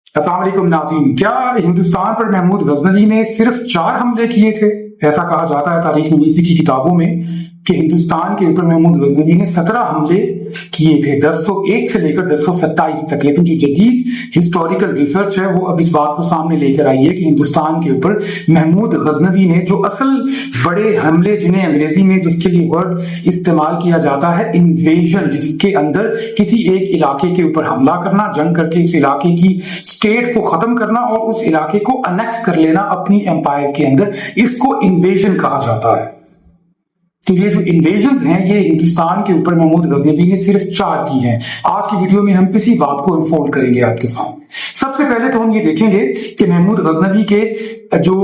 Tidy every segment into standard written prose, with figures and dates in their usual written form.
अस्सलाम वालेकुम नाज़रीन। क्या हिंदुस्तान पर महमूद गजनवी ने सिर्फ 4 हमले किए थे? ऐसा कहा जाता है तारीख नवीसी की किताबों में कि हिंदुस्तान के ऊपर महमूद गजनवी ने 17 हमले किए थे, 1001 से लेकर 1027 तक। लेकिन जो जदीद हिस्टोरिकल रिसर्च है वो अब इस बात को सामने लेकर आई है कि हिंदुस्तान के ऊपर महमूद गजनवी ने जो असल बड़े हमले, जिन्हें अंग्रेजी में जिसके लिए वर्ड इस्तेमाल किया जाता है इन्वेजन, जिसके अंदर किसी एक इलाके के ऊपर हमला करना, जंग करके इस इलाके की स्टेट को खत्म करना और उस इलाके को अनेक्स कर लेना अपनी एम्पायर के अंदर, इसको इन्वेजन कहा जाता है। तो ये जो इन्वेजन हैं ये हिंदुस्तान के ऊपर महमूद गजनवी ने सिर्फ 4 की हैं। आज की वीडियो में हम इसी बात को अनफोल्ड करेंगे आपके सामने। सबसे पहले तो हम ये देखेंगे कि महमूद गजनवी के जो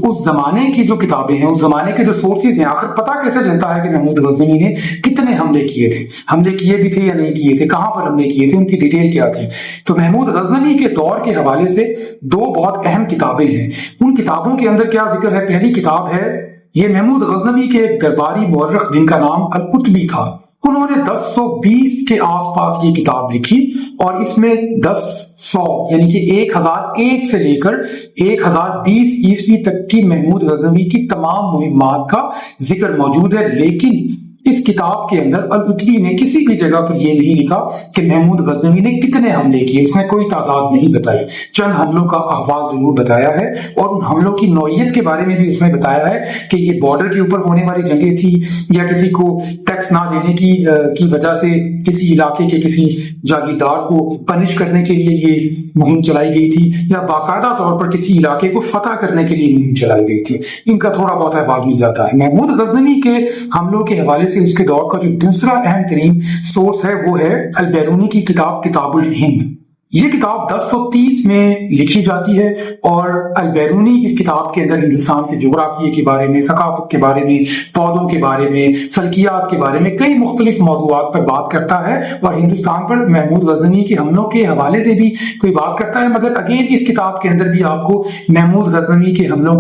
उस जमाने की जो किताबें हैं, उस जमाने के जो सोर्सेज हैं, आखिर पता कैसे चलता है कि महमूद गजनवी ने कितने हमले किए थे, हमले किए भी थे या नहीं किए थे, कहां पर हमले किए थे, उनकी डिटेल क्या थी। तो महमूद गजनवी के दौर के हवाले से 2 बहुत अहम किताबें हैं। उन किताबों के अंदर क्या जिक्र है? पहली किताब है ये महमूद गजनवी के एक दरबारी मौर्रख जिनका नाम अल-कुतबी था। उन्होंने 1020 के आसपास ये किताब लिखी और इसमें 1000 यानी कि 1001 से लेकर 1020 ईस्वी तक की महमूद गजनवी की तमाम मुहिम्मात का जिक्र मौजूद है। लेकिन इस किताब के अंदर अल-कुतबी ने किसी भी जगह पर यह नहीं लिखा कि महमूद गजनवी ने कितने हमले किए, उसने कोई तादाद नहीं बताई। चंद हमलों का अहवाल जरूर बताया है और उन हमलों की नौइयत के बारे में भी उसने बताया है कि ये बॉर्डर के ऊपर होने वाली जंगें थी या किसी को टैक्स ना देने की वजह से किसी इलाके के किसी जागीरदार को पनिश करने के लिए ये मुहिम चलाई गई थी, या बाकायदा तौर पर किसी इलाके को फतह करने के लिए मुहिम चलाई गई थी। इनका थोड़ा बहुत अहवाल मिल जाता है। महमूद गजनवी के हमलों के हवाले से उसके दौर का जो दूसरा अहम तरीन सोर्स है वो है अल-बैरूनी की किताब किताबुल हिंद। ये किताब 1030 में लिखी जाती है और अल-बैरूनी इस किताब के अंदर हिंदुस्तान के जोग्राफिया के बारे में, सकाफत के बारे में, पौधों के बारे में, फल्कियात के बारे में कई मुख्तलिफ मौज़ूआत पर बात करता है और हिंदुस्तान पर महमूद गजनवी के हमलों के हवाले से भी कोई बात करता है। मगर अगेन इस किताब के अंदर भी आपको महमूद गजनवी के हमलों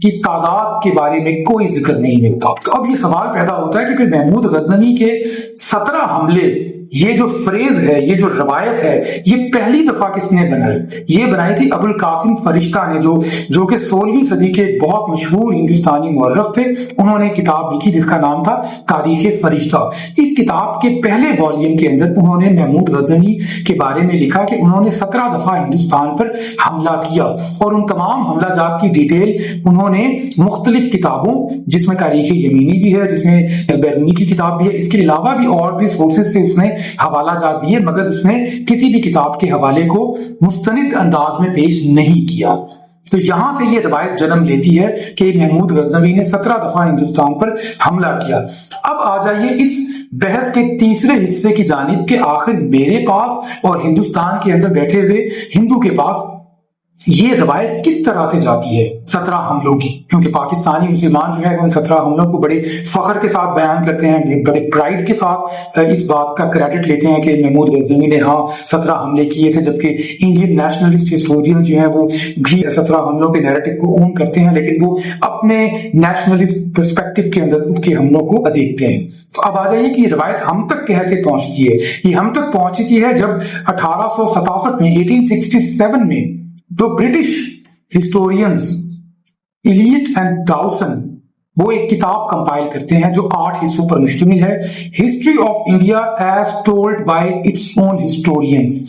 की तादाद के बारे में कोई जिक्र नहीं मिलता। तो अब ये सवाल पैदा होता है कि फिर महमूद गजनवी के 17 हमले, ये जो फ्रेज है, ये जो रवायत है, ये पहली दफा किसने बनाई? ये बनाई थी अबुल कासिम फरिश्ता ने, जो कि 16वीं सदी के बहुत मशहूर हिंदुस्तानी मौर्रख थे। उन्होंने किताब लिखी जिसका नाम था तारीख फरिश्ता। इस किताब के पहले वॉल्यूम के अंदर उन्होंने महमूद गजनवी के बारे में लिखा कि उन्होंने 17 दफा हिंदुस्तान पर हमला किया और उन तमाम हमलाजात की डिटेल उन्होंने मुख्तलिफ किताबों, जिसमें तारीख यमीनी भी है, जिसमें बैरूनी की किताब भी है, इसके अलावा भी और भी सोर्सेज से उसने हवाला जात दिए, मगर उसने किसी भी किताब के हवाले को मुस्तनिद अंदाज में पेश नहीं किया। तो यहां से ये रवायत जन्म लेती है कि महमूद गजनवी ने 17 दफा हिंदुस्तान पर हमला किया। अब आ जाइए इस बहस के तीसरे हिस्से की जानिब के आखिर मेरे पास और हिंदुस्तान के अंदर बैठे हुए हिंदू के पास ये रवायत किस तरह से जाती है 17 हमलों की, क्योंकि पाकिस्तानी मुसलमान जो है उन 17 हमलों को बड़े फख्र के साथ बयान करते हैं, बड़े प्राइड के साथ इस बात का क्रेडिट लेते हैं कि महमूद गजनवी ने 17 हमले किए थे, जबकि इंडियन नेशनलिस्ट हिस्टोरियन जो है वो भी 17 हमलों के नैरेटिव को ओन करते हैं, लेकिन वो अपने नेशनलिस्ट पर्सपेक्टिव के अंदर उनके हमलों को देखते हैं। तो अब आ जाइए कि रवायत हम तक कैसे पहुंचती है। ये हम तक पहुंचती है जब 1867 में 1867 में दो British historians Elliot and Dowson वो एक किताब कंपाइल करते हैं जो 8 हिस्सों पर मुश्तमिल है, history of India as told by its own historians.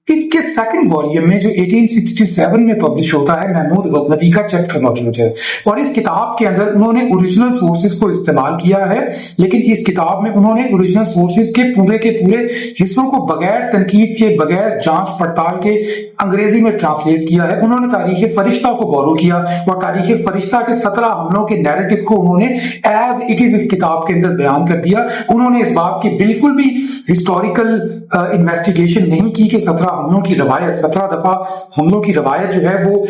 इसके सेकंड वॉल्यूम में जो 1867 में पब्लिश होता है, महमूद गजनवी का चैप्टर मौजूद है और इस किताब के अंदर उन्होंने ओरिजिनल सोर्सेज को इस्तेमाल किया है, लेकिन इस किताब में उन्होंने ओरिजिनल सोर्सेज के पूरे हिस्सों को बगैर तनकीद के, बगैर जांच पड़ताल के अंग्रेजी में ट्रांसलेट किया है। उन्होंने तारीख फरिश्ता को बोरो किया और तारीख फरिश्ता के 17 हमलों के नैरेटिव को उन्होंने एज इट इज इस किताब के अंदर बयान कर दिया। उन्होंने इस बात की बिल्कुल भी हिस्टोरिकल इन्वेस्टिगेशन नहीं की कि 17 हमलों की रवायत, 17 दफा हमलों की रवायत जो है वो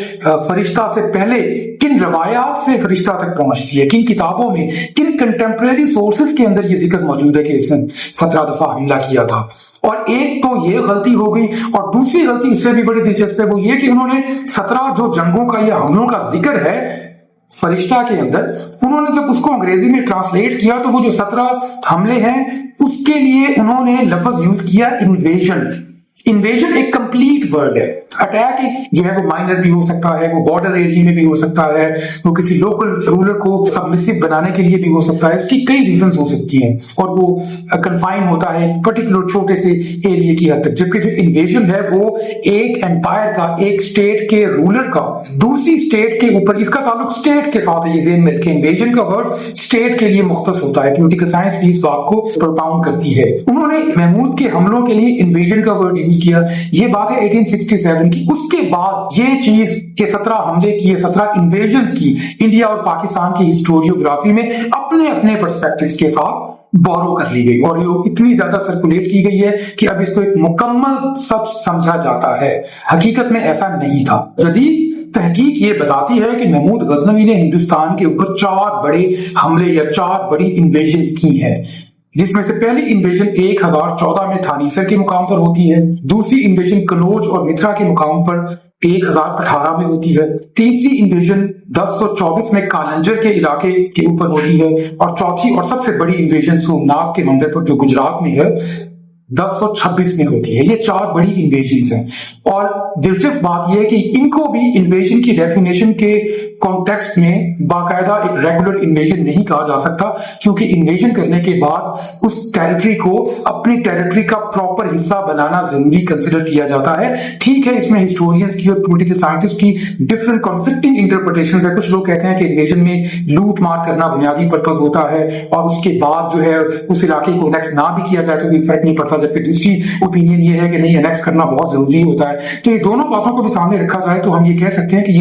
फरिश्ता से पहले किन रवायात से फरिश्ता तक पहुंचती है, किन किताबों में, किन कंटेम्प्रेरी सोर्सेज के अंदर ये जिक्र मौजूद है कि इसने 17 दफा हमला किया था। और एक तो ये गलती हो गई और दूसरी गलती इससे भी बड़ी दिलचस्प है वो ये कि उन्होंने 17 जो जंगों का या हमलों का जिक्र है फरिश्ता के अंदर, उन्होंने जब उसको अंग्रेजी में ट्रांसलेट किया तो वो जो 17 हमले हैं उसके लिए उन्होंने लफ्ज यूज किया इन्वेजन। इन्वेजन एक कंप्लीट वर्ड है, अटैक जो है वो माइनर भी हो सकता है, वो बॉर्डर एरिया में भी हो सकता है, वो किसी लोकल रूलर को सबमिसिव बनाने के लिए भी हो सकता है, उसकी कई रीजंस हो सकती हैं और वो कन्फाइन होता है पर्टिकुलर छोटे से एरिया की हद तक। जबकि जो इन्वेजन है वो एक एम्पायर का, एक स्टेट के रूलर का दूसरी स्टेट के ऊपर, इसका ताल्लुक स्टेट के साथ है। ये ज़हन में रखें, इन्वेजन का वर्ड स्टेट के लिए मुख्तस होता है। पॉलिटिकल साइंस भी इस बात को प्रोपाउंड करती है। उन्होंने महमूद के हमलों के लिए इन्वेजन का वर्ड यूज किया। ये बात है 1867 की। उसके बाद ये चीज के 17 हमले किए, 17 इन्वेजन्स की इंडिया और पाकिस्तान की हिस्टोरियोग्राफी में अपने अपने पर्सपेक्टिव्स के साथ बोरो कर ली गई और ये इतनी ज्यादा सर्कुलेट की गई है कि अब इसको एक मुकम्मल सच समझा जाता है। हकीकत में ऐसा नहीं था। जदीद तहकीक ये बताती है कि महमूद गजनवी ने हिंदुस्तान के ऊपर 4 बड़े हमले या 4 बड़ी इन्वेजन्स की हैं, जिसमें से पहली इन्वेजन 1014 में थानीसर के मुकाम पर होती है, दूसरी इन्वेजन कनौज और मिथिला के मुकाम पर 1018 में होती है, तीसरी इन्वेजन 1024 में कालंजर के इलाके के ऊपर होती है और चौथी और सबसे बड़ी इन्वेजन सोमनाथ के मंदिर पर जो गुजरात में है 1026 में होती है। ये 4 बड़ी इन्वेजन हैं और दिलचस्प बात यह है कि इनको भी इन्वेजन की डेफिनेशन के कॉन्टेक्स्ट में बाकायदा एक रेगुलर इन्वेजन नहीं कहा जा सकता, क्योंकि इन्वेजन करने के बाद उस टेरिटरी को अपनी टेरिटरी का प्रॉपर हिस्सा बनाना जरूरी कंसिडर किया जाता है। ठीक है, इसमें हिस्टोरियंस की और पॉलिटिकल साइंटिस्ट की डिफरेंट कॉन्फ्लिक्टिंग इंटरप्रिटेशंस है। कुछ लोग कहते हैं कि इन्वेजन में लूट मार करना बुनियादी पर्पस होता है और उसके बाद जो है उस इलाके को एनेक्स ना भी किया जाए तो कोई फर्क नहीं पड़ता, जबकि दूसरी ओपिनियन ये है कि नहीं, एनेक्स करना बहुत जरूरी होता है। तो ये दोनों बातों को भी सामने रखा जाए तो हम ये कह सकते हैं कि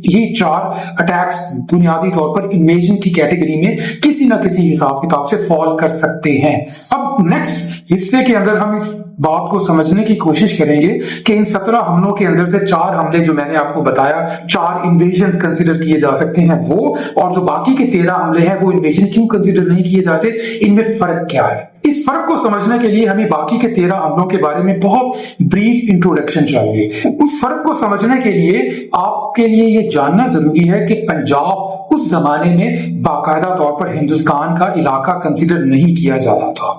ये 4 अटैक्स बुनियादी तौर पर इन्वेजन की कैटेगरी में किसी ना किसी हिसाब किताब से फॉल कर सकते हैं। अब नेक्स्ट हिस्से के अंदर हम इस बात को समझने की कोशिश करेंगे कि इन 17 हमलों के अंदर से 4 हमले जो मैंने आपको बताया, 4 इन्वेजन कंसिडर किए जा सकते हैं वो, और जो बाकी के 13 हमले हैं वो इन्वेजन क्यों कंसिडर नहीं किए जाते, इनमें फर्क क्या है। इस फर्क को समझने के लिए हमें बाकी के 13 हमलों के बारे में बहुत ब्रीफ इंट्रोडक्शन चाहिए। उस फर्क को समझने के लिए आपके लिए ये जानना जरूरी है कि पंजाब उस जमाने में बाकायदा तौर पर हिंदुस्तान का इलाका कंसिडर नहीं किया जाता था।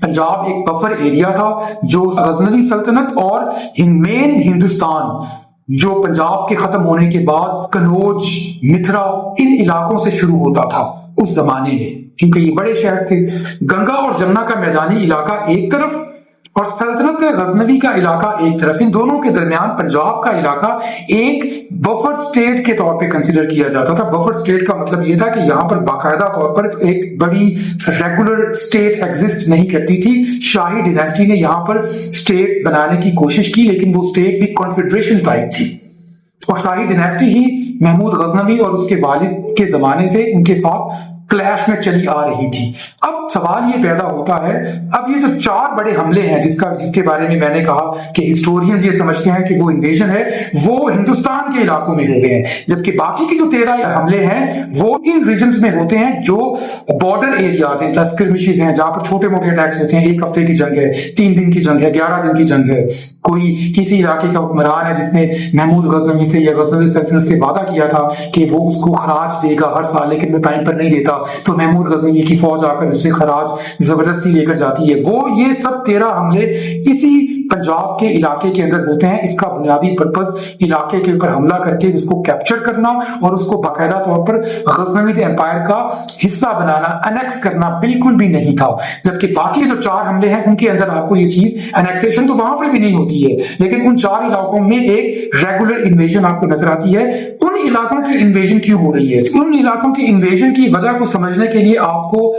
पंजाब एक बफर एरिया था जो गजनवी सल्तनत और मेन हिंदुस्तान जो पंजाब के खत्म होने के बाद कनौज, मिथिला, इन इलाकों से शुरू होता था उस जमाने में, क्योंकि ये बड़े शहर थे। गंगा और जमुना का मैदानी इलाका एक तरफ और सल्तनत गजनवी का इलाका एक तरफ, इन दोनों के दरमियान पंजाब का इलाका एक बफर स्टेट के तौर पे कंसिडर किया जाता था। बफर स्टेट का मतलब यह था कि यहां पर बाकायदा तौर पर एक बड़ी रेगुलर स्टेट एग्जिस्ट नहीं करती थी। शाही डिनेस्टी ने यहां पर स्टेट बनाने की कोशिश की, लेकिन वो स्टेट भी कॉन्फेडरेशन टाइप थी और शाही डिनेस्टी ही महमूद गजनवी और उसके वालिद के जमाने से उनके साथ क्लैश में चली आ रही थी। अब सवाल ये पैदा होता है, अब ये जो 4 बड़े हमले हैं जिसके बारे में मैंने कहा कि हिस्टोरियंस ये समझते हैं कि वो इन्वेजन है, वो हिंदुस्तान के इलाकों में हुए हैं, जबकि बाकी की जो 13 हमले हैं वो इन रीजन्स में होते हैं जो बॉर्डर एरियाज हैं, स्किर्मिशेस हैं, जहां पर छोटे मोटे अटैक्स होते हैं। 1 हफ्ते की जंग है, 3 दिन की जंग है, 11 दिन की जंग है। कोई किसी इलाके का हुक्मरान है जिसने महमूद गजनवी से या गजनवी सल्तनत से वादा किया था कि वो उसको खराज देगा हर साल, लेकिन वो टाइम पर नहीं देता, तो महमूद गजनवी की फौज आकर उससे खराज जबरदस्ती लेकर जाती है। वो ये सब 13 हमले इसी पंजाब के इलाके के अंदर होते हैं। इसका बुनियादी पर्पस इलाके के ऊपर हमला करके उसको कैप्चर करना और उसको बाकायदा तौर पर गजनवी एम्पायर का हिस्सा बनाना, अनेक्स करना बिल्कुल भी नहीं था। जबकि बाकी जो 4 हमले हैं उनके अंदर आपको ये चीज अनेक्सेशन तो वहां पर भी नहीं होती है, लेकिन उन 4 इलाकों में एक रेगुलर इन्वेजन आपको नजर आती है। उन इलाकों की इन्वेजन क्यों हो रही है, उन इलाकों की इन्वेजन की वजह को समझने के लिए आपको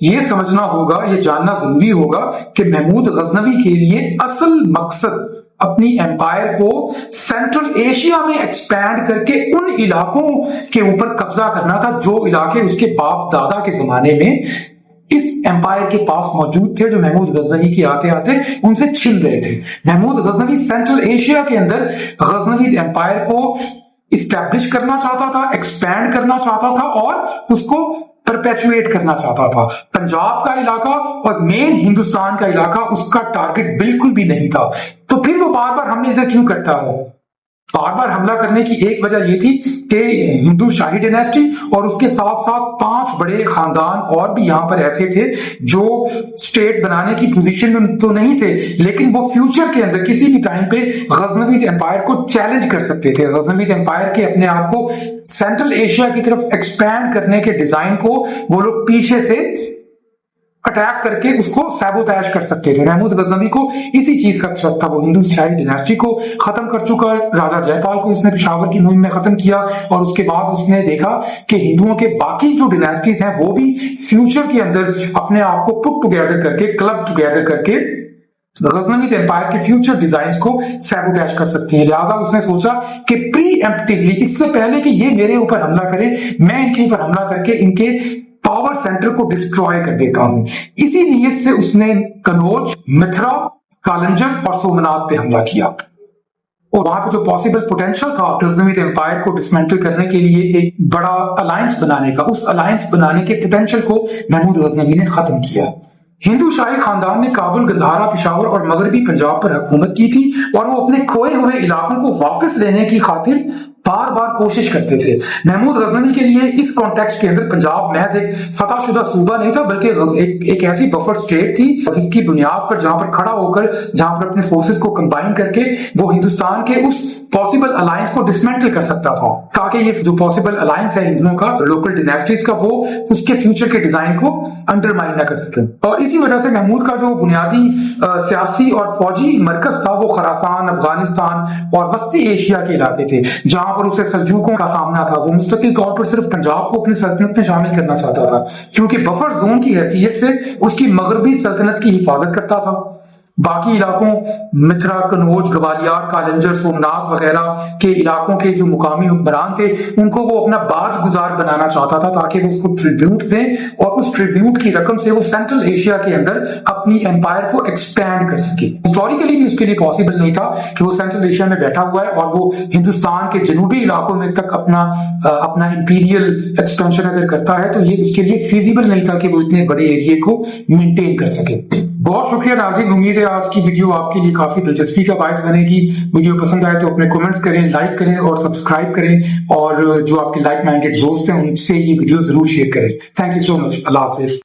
ये समझना होगा, ये जानना जरूरी होगा कि महमूद गजनवी के लिए असल मकसद अपनी एम्पायर को सेंट्रल एशिया में एक्सपैंड करके उन इलाकों के ऊपर कब्जा करना था जो इलाके उसके बाप दादा के जमाने में इस एम्पायर के पास मौजूद थे, जो महमूद गजनवी के आते आते उनसे छिन गए थे। महमूद गजनवी सेंट्रल एशिया के अंदर गजनवी एम्पायर को इस्टेब्लिश करना चाहता था, एक्सपैंड करना चाहता था और उसको परपेचुएट करना चाहता था। पंजाब का इलाका और मेन हिंदुस्तान का इलाका उसका टारगेट बिल्कुल भी नहीं था। तो फिर वो बार बार हमले इधर क्यों करता है? बार बार हमला करने की एक वजह ये थी कि हिंदू शाही डायनेस्टी और उसके साथ साथ 5 बड़े खानदान और भी यहाँ पर ऐसे थे जो स्टेट बनाने की पोजीशन में तो नहीं थे, लेकिन वो फ्यूचर के अंदर किसी भी टाइम पे गजनवीद एम्पायर को चैलेंज कर सकते थे। गजनवीद एम्पायर के अपने आप को सेंट्रल एशिया की तरफ एक्सपैंड करने के डिजाइन को वो लोग पीछे से अटैक करके उसको सैबोटैज कर सकते थे। महमूद गजनवी को इसी चीज का शक था। वो हिंदू शाही डिनेस्टी को खत्म कर चुका, राजा जयपाल को उसने पेशावर की मुहिम में खत्म किया और उसके बाद उसने देखा कि हिंदुओं के बाकी जो डिनेस्टीज हैं वो भी फ्यूचर के अंदर अपने आप को पुट टुगेदर करके, क्लब टुगेदर करके गजनवीद एम्पायर के फ्यूचर डिजाइन्स को सैबोटैज कर सकती हैं। लिहाजा उसने सोचा कि प्री एम्प्टिवली, इससे पहले कि ये मेरे ऊपर हमला करें, मैं इनके ऊपर हमला करके इनके पावर सेंटर को डिस्ट्रॉय कर देता हूं। इसी नीयत से उसने कनौज, मथुरा, कालंजर और सोमनाथ पे हमला किया और वहां पे जो पॉसिबल पोटेंशियल था गजनवीद एम्पायर को डिसमेंटल करने के लिए एक बड़ा अलायंस बनाने का, उस अलायंस बनाने के पोटेंशियल को महमूद गजनवी ने खत्म किया। हिंदू शाही खानदान ने काबुल, गंधारा, पेशावर और मगरबी पंजाब पर हुकूमत की थी और वो अपने खोए हुए इलाकों को वापस लेने की खातिर बार बार कोशिश करते थे। महमूद गजनवी के लिए इस कॉन्टेक्स्ट के अंदर पंजाब महज एक फतहशुदा सूबा नहीं था, बल्कि एक ऐसी बफर स्टेट थी जिसकी बुनियाद पर, जहां पर खड़ा होकर, जहां पर अपने फोर्सेस को कंबाइन करके वो हिंदुस्तान के उस पॉसिबल अलायंस को डिसमेंटल कर सकता था, ताकि ये जो पॉसिबल अलायंस है हिंदुओं का, लोकल डिनेस्टीज का, वो उसके फ्यूचर के डिजाइन को अंडरमाइन ना कर सके। और इसी वजह से महमूद का जो बुनियादी सियासी और फौजी मरकज था वो खरासान, अफगानिस्तान और वस्ती एशिया के इलाके थे, जहां पर उसे सल्जूकों का सामना था। वो मुस्तकिल तौर पर सिर्फ पंजाब को अपनी सल्तनत में शामिल करना चाहता था, क्योंकि बफर जोन की हैसियत से उसकी मगरबी सल्तनत की हिफाजत करता था। बाकी इलाकों, मथुरा, कनौज, ग्वालियर, कालंजर, सोमनाथ वगैरह के इलाकों के जो मुकामी हुक्मरान थे उनको वो अपना बाज गुजार बनाना चाहता था, ताकि वो उसको ट्रिब्यूट दें और उस ट्रिब्यूट की रकम से वो सेंट्रल एशिया के अंदर अपनी एम्पायर को एक्सपैंड कर सके। हिस्टोरिकली भी उसके लिए पॉसिबल नहीं था कि वो सेंट्रल एशिया में बैठा हुआ है और वो हिंदुस्तान के जनूबी इलाकों में तक अपना इंपीरियल एक्सपेंशन अगर करता है तो ये उसके लिए फिजिबल नहीं था कि वो इतने बड़े एरिया को मेंटेन कर सके। बहुत शुक्रिया नाज़रीन, उम्मीद है आज की वीडियो आपके लिए काफी दिलचस्पी का बायस बनेगी। वीडियो पसंद आए तो अपने कमेंट्स करें, लाइक करें और सब्सक्राइब करें, और जो आपके लाइक माइंडेड दोस्त हैं उनसे ये वीडियो जरूर शेयर करें। Thank you so much. Allah Hafiz.